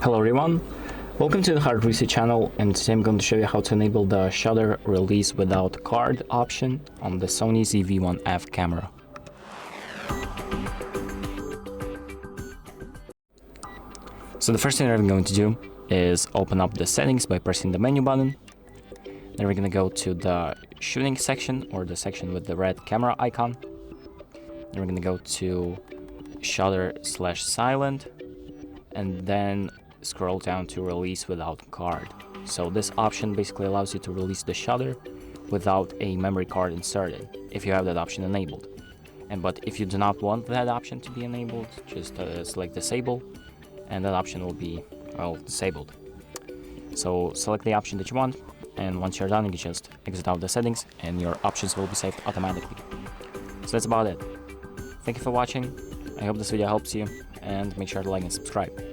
Hello everyone, welcome to the HardReset channel, and today I'm going to show you how to enable the shutter release without card option on the SONY ZV-1F camera. So the first thing that I'm going to do is open up the settings by pressing the menu button. Then we're going to go to the shooting section, or the section with the red camera icon. Then we're going to go to shutter/silent, and then scroll down to release without card. So this option basically allows you to release the shutter without a memory card inserted, if you have that option enabled. But if you do not want that option to be enabled, just select disable, and that option will be, well, disabled. So select the option that you want, and once you're done, you can just exit out the settings and your options will be saved automatically. So that's about it. Thank you for watching. I hope this video helps you, and make sure to like and subscribe.